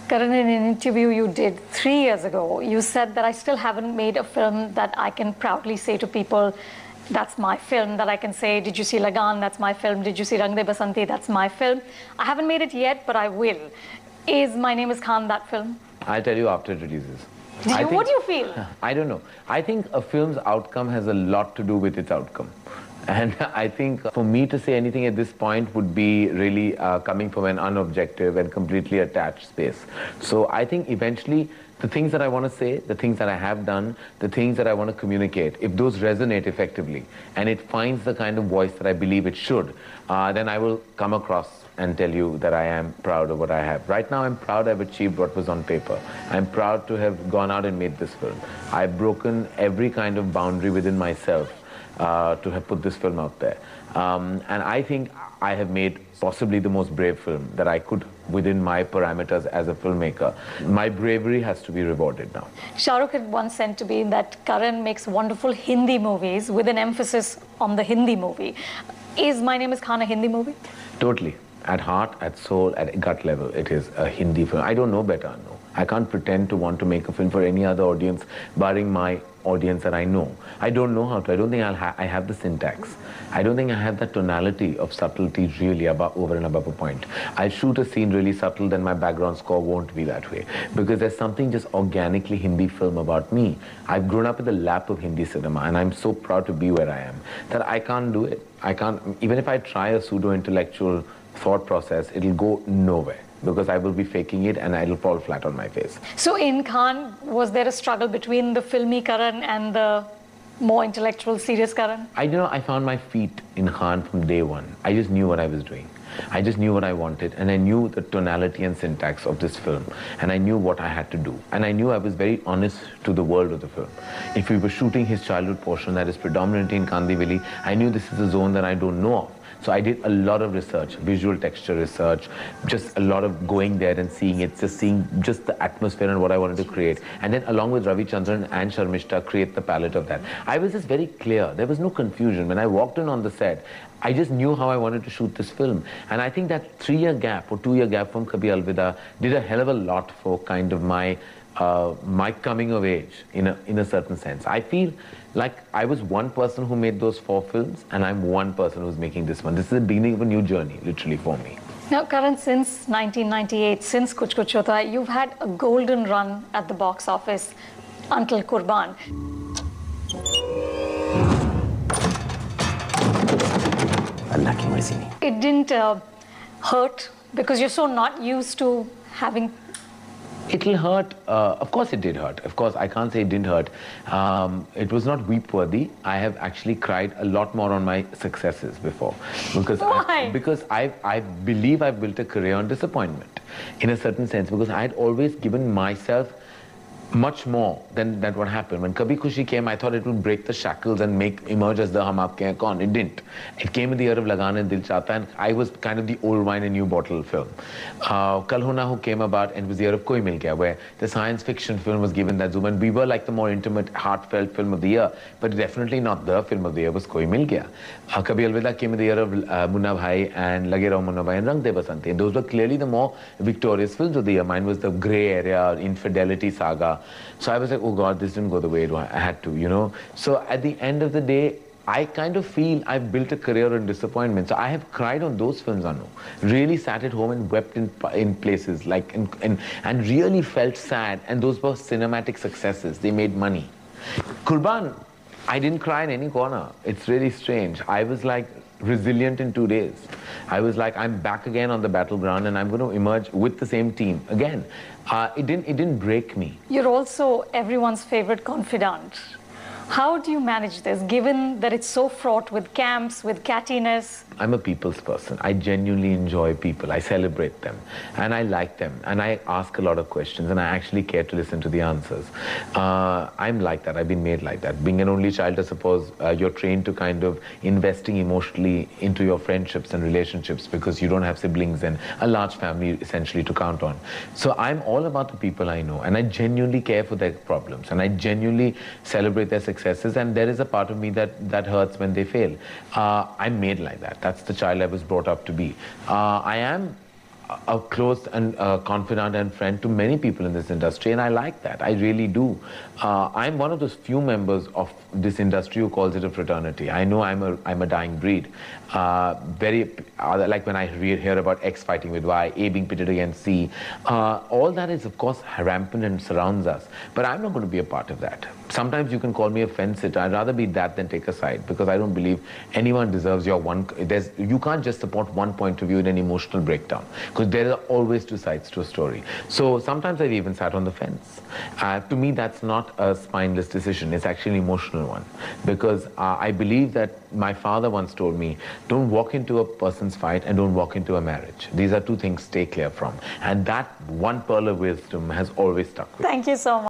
Karan, in an interview you did 3 years ago, you said that I still haven't made a film that I can proudly say to people, that's my film, that I can say, did you see Lagan? That's my film. Did you see Rang De Basanti? That's my film. I haven't made it yet, but I will. Is My Name is Khan that film? I'll tell you after it releases. What do you feel? I don't know. I think a film's outcome has a lot to do with its outcome. And I think for me to say anything at this point would be really coming from an unobjective and completely attached space. So I think eventually the things that I want to say, the things that I have done, the things that I want to communicate, if those resonate effectively and it finds the kind of voice that I believe it should, then I will come across and tell you that I am proud of what I have. Right now I'm proud I've achieved what was on paper. I'm proud to have gone out and made this film. I've broken every kind of boundary within myself to have put this film out there. And I think I have made possibly the most brave film that I could within my parameters as a filmmaker. My bravery has to be rewarded now. Shah Rukh had once said to me that Karan makes wonderful Hindi movies with an emphasis on the Hindi movie. Is My Name is Khan a Hindi movie? Totally. At heart, at soul, at gut level, it is a Hindi film. I don't know better, no. I can't pretend to want to make a film for any other audience, barring my audience that I know. I don't know how to. I don't think I have the syntax. I don't think I have that tonality of subtlety really over and above a point. I'll shoot a scene really subtle, then my background score won't be that way. Because there's something just organically Hindi film about me. I've grown up in the lap of Hindi cinema, and I'm so proud to be where I am, that I can't do it. I can't, even if I try a pseudo-intellectual thought process, it'll go nowhere because I will be faking it and it'll fall flat on my face. So in Khan, was there a struggle between the filmy Karan and the more intellectual, serious Karan? I found my feet in Khan from day one. I just knew what I was doing. I just knew what I wanted, and I knew the tonality and syntax of this film, and I knew what I had to do, and I knew I was very honest to the world of the film. If we were shooting his childhood portion that is predominantly in Kandivali, I knew this is a zone that I don't know of. So I did a lot of research, visual texture research, just a lot of going there and seeing it, just seeing just the atmosphere and what I wanted to create. And then along with Ravi Chandran and Sharmishta, create the palette of that. I was just very clear. There was no confusion. When I walked in on the set, I just knew how I wanted to shoot this film. And I think that 3-year gap or 2-year gap from Kabhi Alvida did a hell of a lot for kind of my coming of age in a certain sense. I feel like I was one person who made those 4 films, and I'm one person who's making this one. This is the beginning of a new journey, literally, for me. Now, Karan, since 1998, since Kuch Kuch Hota Hai, you've had a golden run at the box office until Qurban. Allah ki merzi. It didn't hurt because you're so not used to having... It'll hurt. Of course it did hurt. Of course, I can't say it didn't hurt. It was not weep-worthy. I have actually cried a lot more on my successes before. Because Why? Because I believe I've built a career on disappointment, in a certain sense, because I had always given myself much more than what happened. When Kabhi Khushi came, I thought it would break the shackles and emerge as the Hum Aapke Hain Kaun. It didn't. It came in the year of Lagan and Dil Chahta, and I was kind of the old wine and new bottle film. Kal Ho Na Ho came about, and it was the year of Koi Mil Gaya, where the science fiction film was given that zoom, and we were like the more intimate, heartfelt film of the year, but definitely not the film of the year was Koi Mil Gaya. Kabhi Alvida came in the year of Munna Bhai and Lage Raho Munna Bhai and Rang De Basanti. And those were clearly the more victorious films of the year. Mine was the grey area, infidelity saga. So I was like, oh God, this didn't go the way I had to, you know. So at the end of the day, I kind of feel I've built a career in disappointment. So I have cried on those films, Anu. Really sat at home and wept in places, like, and really felt sad. And those were cinematic successes. They made money. Qurban, I didn't cry in any corner. It's really strange. I was like resilient in 2 days. I was like, I'm back again on the battleground, and I'm going to emerge with the same team again. It didn't break me. You're also everyone's favorite confidant. How do you manage this, given that it's so fraught with camps, with cattiness? I'm a people's person. I genuinely enjoy people. I celebrate them, and I like them, and I ask a lot of questions, and I actually care to listen to the answers. I'm like that. I've been made like that. Being an only child, I suppose, you're trained to kind of investing emotionally into your friendships and relationships because you don't have siblings and a large family, essentially, to count on. So I'm all about the people I know, and I genuinely care for their problems, and I genuinely celebrate their successes, and there is a part of me that hurts when they fail. I'm made like that. That's the child I was brought up to be. I am a close and confidant and friend to many people in this industry, and I like that. I really do. I'm one of those few members of this industry who calls it a fraternity. I know I'm a dying breed. Like when I hear about X fighting with Y, A being pitted against C, all that is of course rampant and surrounds us. But I'm not going to be a part of that. Sometimes you can call me a fence sitter. I'd rather be that than take a side, because I don't believe anyone deserves your one. You can't just support one point of view in an emotional breakdown, because there are always two sides to a story. So sometimes I've even sat on the fence. To me, that's not a spineless decision. It's actually an emotional one, because I believe that my father once told me, don't walk into a person's fight and don't walk into a marriage. These are two things stay clear from. And that one pearl of wisdom has always stuck with me. Thank you so much.